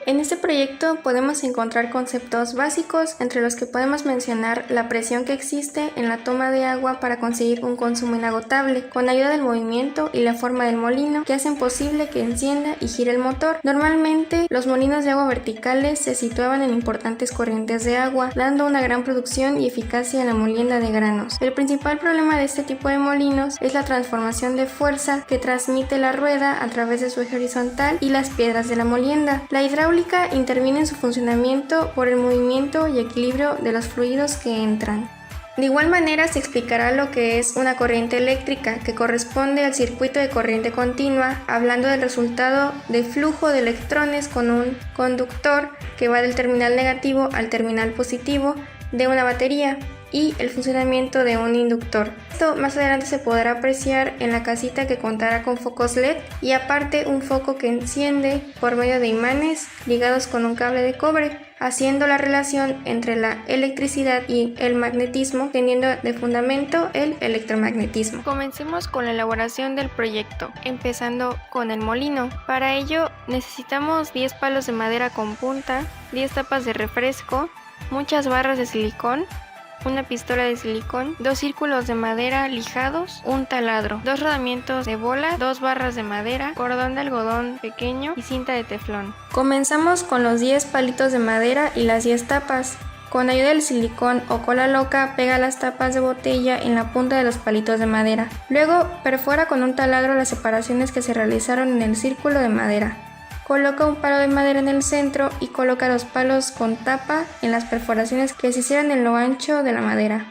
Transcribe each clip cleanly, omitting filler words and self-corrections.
En este proyecto podemos encontrar conceptos básicos, entre los que podemos mencionar la presión que existe en la toma de agua para conseguir un consumo inagotable, con ayuda del movimiento y la forma del molino, que hacen posible que encienda y gire el motor. Normalmente, los molinos de agua verticales se situaban en importantes corrientes de agua, dando una gran producción y eficacia en la molienda de granos. El principal problema de este tipo de molinos es la transformación de fuerza que transmite la rueda a través de su eje horizontal y las piedras de la molienda. La hidráulica interviene en su funcionamiento por el movimiento y equilibrio de los fluidos que entran. De igual manera se explicará lo que es una corriente eléctrica, que corresponde al circuito de corriente continua, hablando del resultado de flujo de electrones con un conductor que va del terminal negativo al terminal positivo de una batería, y el funcionamiento de un inductor. Esto más adelante se podrá apreciar en la casita, que contará con focos LED y aparte un foco que enciende por medio de imanes ligados con un cable de cobre, haciendo la relación entre la electricidad y el magnetismo, teniendo de fundamento el electromagnetismo. Comencemos con la elaboración del proyecto, empezando con el molino. Para ello necesitamos 10 palos de madera con punta, 10 tapas de refresco, muchas barras de silicón, una pistola de silicón, 2 círculos de madera lijados, un taladro, 2 rodamientos de bola, 2 barras de madera, cordón de algodón pequeño y cinta de teflón. Comenzamos con los 10 palitos de madera y las 10 tapas. Con ayuda del silicón o cola loca, pega las tapas de botella en la punta de los palitos de madera. Luego perfora con un taladro las separaciones que se realizaron en el círculo de madera. Coloca un palo de madera en el centro y coloca los palos con tapa en las perforaciones que se hicieron en lo ancho de la madera.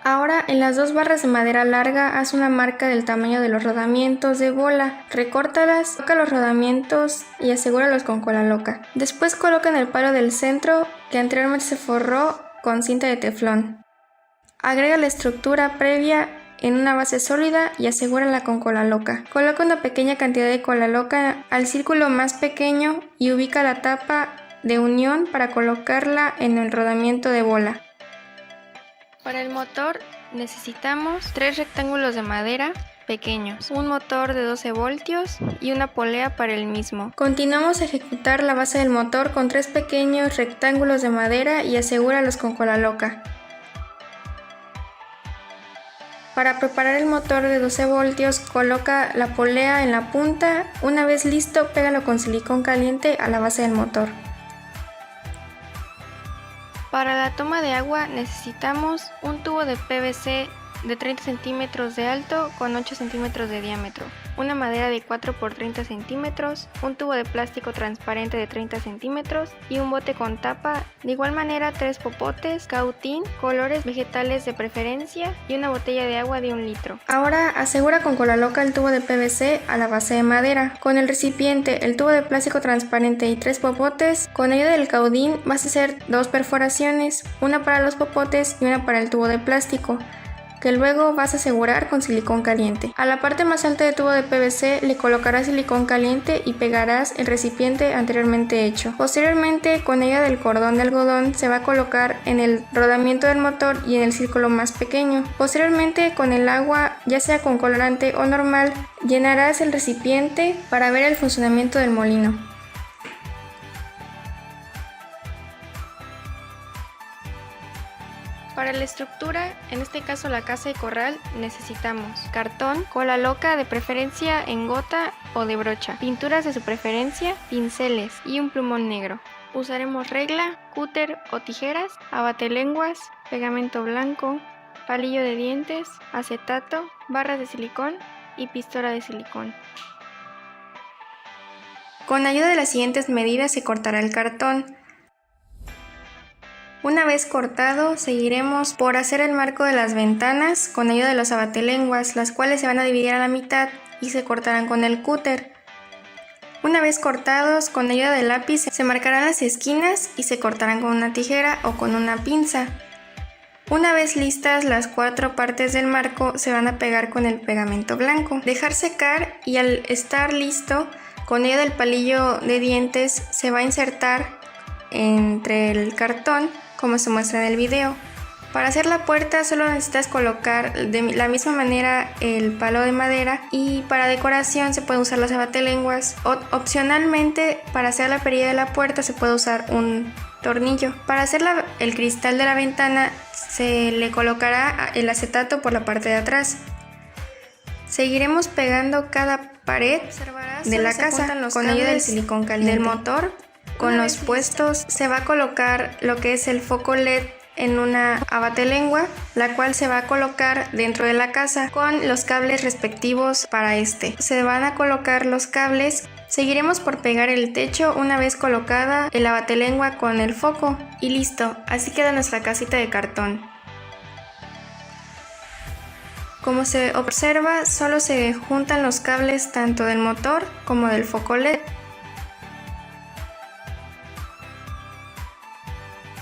Ahora, en las 2 barras de madera larga, haz una marca del tamaño de los rodamientos de bola, recórtalas, coloca los rodamientos y asegúralos con cola loca. Después coloca en el palo del centro, que anteriormente se forró con cinta de teflón. Agrega la estructura previa en una base sólida y asegúrala con cola loca. Coloca una pequeña cantidad de cola loca al círculo más pequeño y ubica la tapa de unión para colocarla en el rodamiento de bola. Para el motor necesitamos 3 rectángulos de madera pequeños, un motor de 12 voltios y una polea para el mismo. Continuamos a ejecutar la base del motor con 3 pequeños rectángulos de madera y asegúralos con cola loca. Para preparar el motor de 12 voltios, coloca la polea en la punta. Una vez listo, pégalo con silicón caliente a la base del motor. Para la toma de agua necesitamos un tubo de PVC de 30 centímetros de alto con 8 centímetros de diámetro, una madera de 4 por 30 centímetros, un tubo de plástico transparente de 30 centímetros y un bote con tapa. De igual manera 3 popotes, cautín, colores vegetales de preferencia y una botella de agua de 1 litro. Ahora asegura con cola loca el tubo de PVC a la base de madera. Con el recipiente, el tubo de plástico transparente y 3 popotes, con ayuda del caudín vas a hacer 2 perforaciones, una para los popotes y una para el tubo de plástico, que luego vas a asegurar con silicón caliente. A la parte más alta del tubo de PVC le colocarás silicón caliente y pegarás el recipiente anteriormente hecho. Posteriormente, con ayuda del cordón de algodón se va a colocar en el rodamiento del motor y en el círculo más pequeño. Posteriormente, con el agua, ya sea con colorante o normal, llenarás el recipiente para ver el funcionamiento del molino. Para la estructura, en este caso la casa de corral, necesitamos cartón, cola loca de preferencia en gota o de brocha, pinturas de su preferencia, pinceles y un plumón negro. Usaremos regla, cúter o tijeras, abatelenguas, pegamento blanco, palillo de dientes, acetato, barras de silicón y pistola de silicón. Con ayuda de las siguientes medidas se cortará el cartón. Una vez cortado, seguiremos por hacer el marco de las ventanas con ayuda de los abatelenguas, las cuales se van a dividir a la mitad y se cortarán con el cúter. Una vez cortados, con ayuda del lápiz se marcarán las esquinas y se cortarán con una tijera o con una pinza. Una vez listas, las 4 partes del marco se van a pegar con el pegamento blanco. Dejar secar y al estar listo, con ayuda del palillo de dientes se va a insertar entre el cartón, como se muestra en el video. Para hacer la puerta solo necesitas colocar de la misma manera el palo de madera, y para decoración se puede usar las abatelenguas. Opcionalmente, para hacer la perilla de la puerta se puede usar un tornillo. Para hacer el cristal de la ventana se le colocará el acetato por la parte de atrás. Seguiremos pegando cada pared de la casa con ayuda del silicón caliente. Del motor, con los puestos, se va a colocar lo que es el foco LED en una abatelengua, la cual se va a colocar dentro de la casa con los cables respectivos para este. Se van a colocar los cables. Seguiremos por pegar el techo una vez colocada el abatelengua con el foco y listo, así queda nuestra casita de cartón. Como se observa, solo se juntan los cables tanto del motor como del foco LED.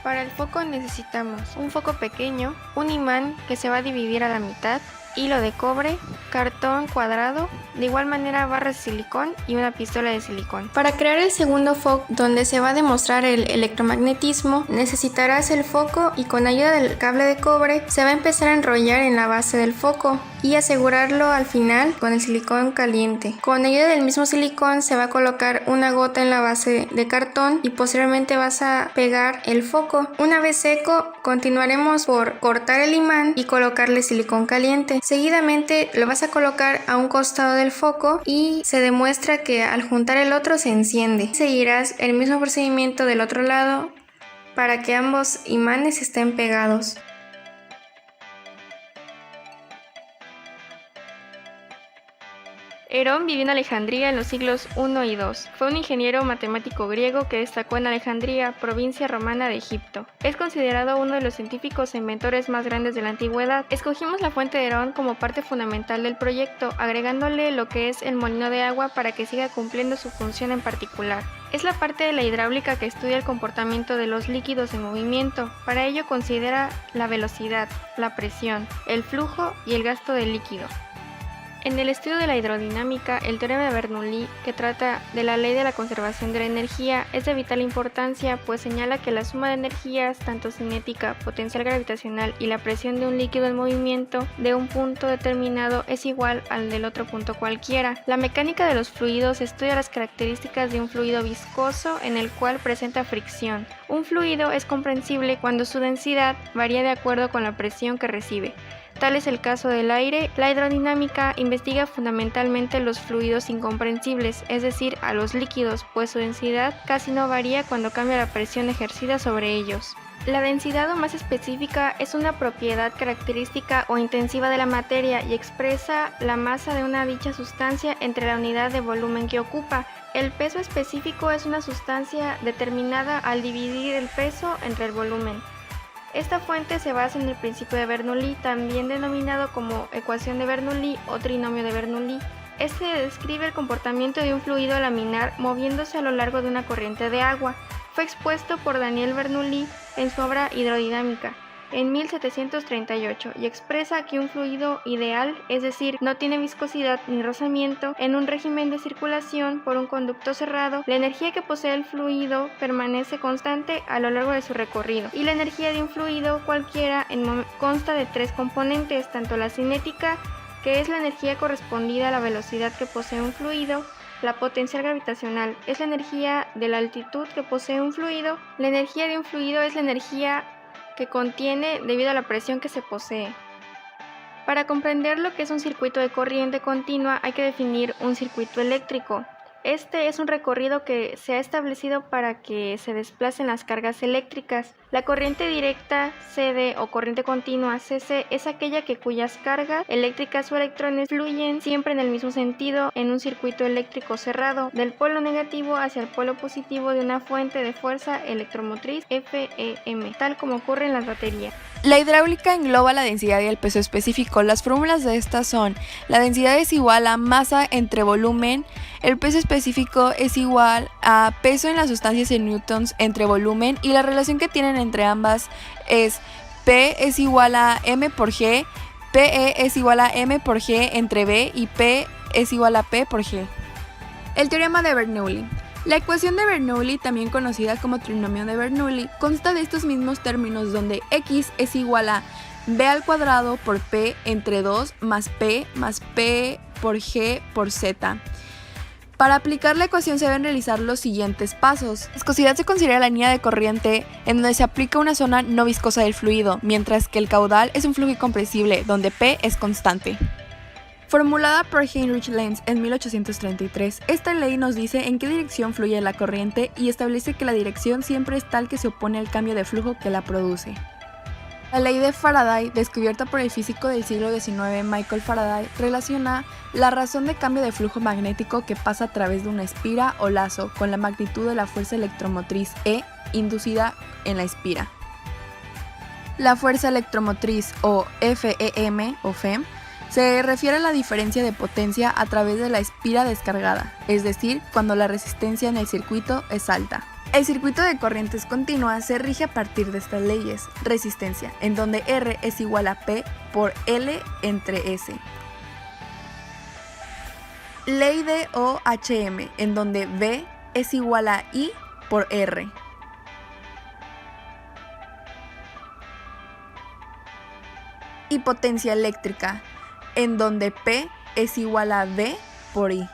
Para el foco necesitamos un foco pequeño, un imán que se va a dividir a la mitad, hilo de cobre, cartón cuadrado, de igual manera barras de silicón y una pistola de silicón. Para crear el segundo foco, donde se va a demostrar el electromagnetismo, necesitarás el foco y con ayuda del cable de cobre se va a empezar a enrollar en la base del foco y asegurarlo al final con el silicón caliente. Con ayuda del mismo silicón se va a colocar una gota en la base de cartón y posteriormente vas a pegar el foco. Una vez seco, continuaremos por cortar el imán y colocarle silicón caliente. Seguidamente lo vas a colocar a un costado del foco y se demuestra que al juntar el otro se enciende. Seguirás el mismo procedimiento del otro lado para que ambos imanes estén pegados. Herón vivió en Alejandría en los siglos I y II. Fue un ingeniero matemático griego que destacó en Alejandría, provincia romana de Egipto. Es considerado uno de los científicos e inventores más grandes de la antigüedad. Escogimos la fuente de Herón como parte fundamental del proyecto, agregándole lo que es el molino de agua para que siga cumpliendo su función en particular. Es la parte de la hidráulica que estudia el comportamiento de los líquidos en movimiento. Para ello considera la velocidad, la presión, el flujo y el gasto del líquido. En el estudio de la hidrodinámica, el teorema de Bernoulli, que trata de la ley de la conservación de la energía, es de vital importancia, pues señala que la suma de energías, tanto cinética, potencial gravitacional y la presión de un líquido en movimiento de un punto determinado es igual al del otro punto cualquiera. La mecánica de los fluidos estudia las características de un fluido viscoso en el cual presenta fricción. Un fluido es comprensible cuando su densidad varía de acuerdo con la presión que recibe. Tal es el caso del aire. La hidrodinámica investiga fundamentalmente los fluidos incomprensibles, es decir, a los líquidos, pues su densidad casi no varía cuando cambia la presión ejercida sobre ellos. La densidad, o más específica, es una propiedad característica o intensiva de la materia y expresa la masa de una dicha sustancia entre la unidad de volumen que ocupa. El peso específico es una sustancia determinada al dividir el peso entre el volumen. Esta fuente se basa en el principio de Bernoulli, también denominado como ecuación de Bernoulli o trinomio de Bernoulli. Este describe el comportamiento de un fluido laminar moviéndose a lo largo de una corriente de agua. Fue expuesto por Daniel Bernoulli en su obra Hidrodinámica en 1738 y expresa que un fluido ideal, es decir, no tiene viscosidad ni rozamiento, en un régimen de circulación por un conducto cerrado, la energía que posee el fluido permanece constante a lo largo de su recorrido, y la energía de un fluido cualquiera consta de tres componentes, tanto la cinética, que es la energía correspondida a la velocidad que posee un fluido, la potencial gravitacional es la energía de la altitud que posee un fluido, la energía de un fluido es la energía que contiene debido a la presión que se posee. Para comprender lo que es un circuito de corriente continua hay que definir un circuito eléctrico. Este es un recorrido que se ha establecido para que se desplacen las cargas eléctricas. La corriente directa CD o corriente continua CC es aquella cuyas cargas eléctricas o electrones fluyen siempre en el mismo sentido en un circuito eléctrico cerrado, del polo negativo hacia el polo positivo de una fuente de fuerza electromotriz FEM, tal como ocurre en las baterías. La hidráulica engloba la densidad y el peso específico. Las fórmulas de estas son: la densidad es igual a masa entre volumen, el peso específico es igual a peso en las sustancias en newtons entre volumen, y la relación que tienen entre ambas es P es igual a M por G, PE es igual a M por G entre B y P es igual a P por G. El teorema de Bernoulli. La ecuación de Bernoulli, también conocida como trinomio de Bernoulli, consta de estos mismos términos donde x es igual a b al cuadrado por p entre 2 más p por g por z. Para aplicar la ecuación se deben realizar los siguientes pasos. La viscosidad se considera la línea de corriente en donde se aplica una zona no viscosa del fluido, mientras que el caudal es un flujo incompresible, donde P es constante. Formulada por Heinrich Lenz en 1833, esta ley nos dice en qué dirección fluye la corriente y establece que la dirección siempre es tal que se opone al cambio de flujo que la produce. La ley de Faraday, descubierta por el físico del siglo XIX Michael Faraday, relaciona la razón de cambio de flujo magnético que pasa a través de una espira o lazo con la magnitud de la fuerza electromotriz E inducida en la espira. La fuerza electromotriz o FEM o FEM se refiere a la diferencia de potencia a través de la espira descargada, es decir, cuando la resistencia en el circuito es alta. El circuito de corrientes continuas se rige a partir de estas leyes. Resistencia, en donde R es igual a P por L entre S. Ley de OHM, en donde V es igual a I por R. Y potencia eléctrica, en donde P es igual a V por I.